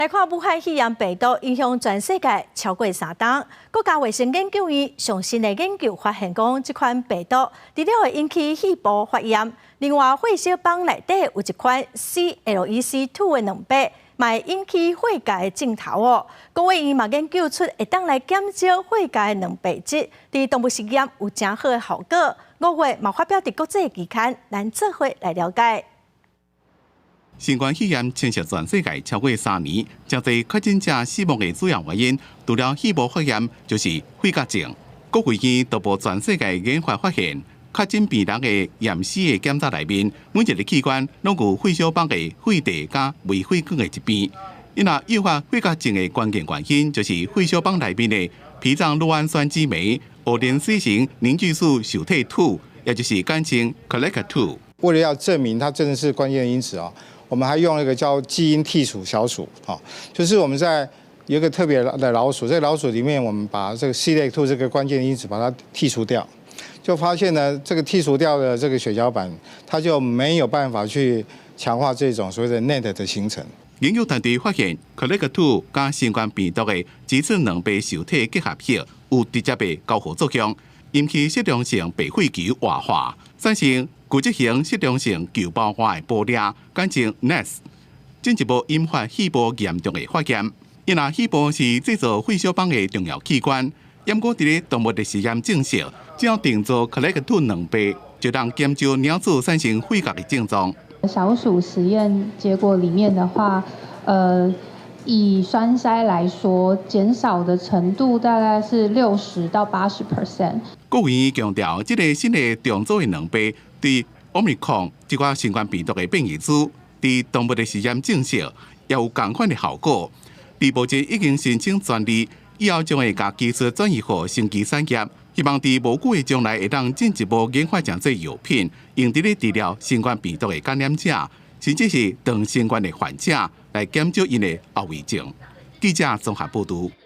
来看武汉肺炎病毒影响全世界超过3档，国家卫生研究院上新的研究发现，讲这款病毒除了会引起肺部发炎，另外血小板内底有一款 CLEC2的卵白，嘛会引起血界的镜头哦。国卫院嘛研究出会当来减少血界的卵白质，伫动物实验有真好的效果。5月嘛发表伫国际期刊，咱做伙来了解。 新冠肺炎侵袭全世界超过3年，真侪确诊者死亡的主要原因，除了肺部发炎，就是肺结症。国卫院透过全世界研发发现，确诊病人的验尸的检查内面，每一个器官拢有血小板的血地加微血管的一边。因若诱发肺结症的关键原因，就是血小板内面的脾脏酪氨酸激酶、欧联 C 型凝聚素受体2，也就是简称 COLEC2。为了要证明它真的是关键因子啊。 我们还用了一个叫基因剔除小鼠，就是我们在有一个特别的老鼠，这个老鼠里面，我们把这个 COLEC2这个关键因子把它剔除掉，就发现呢，这个剔除掉的这个血小板，它就没有办法去强化这种所谓的 NET 的形成。研究团队发现 ，COLEC2 加新冠病毒的质子卵白受体结合体有直接的交互作用，引起适量性白血球活化，产生 骨质型适量性球胞化的玻璃，简称 NETs， 进一步引发肺部严重的发炎。因为肺部是制造血小板的重要器官，验过伫咧动物的实验证实，只要定做 COLEC2 卵白，就能减少鸟子产生肺结的症状。小鼠实验结果里面的话，以栓塞来说，减少的程度大概是60%到80%。国卫院强调，这个新的重组的卵白对 Omicron 这款新冠病毒的变异株，对动物的实验证实也有同款的效果。目前已经申请专利，以后将会把技术转移给生技产业，希望在无久的将来会当进一步研发成做药品，用伫咧治疗新冠病毒的感染者，甚至是当新冠的患者，来减少因的后遗症。记者综合报道。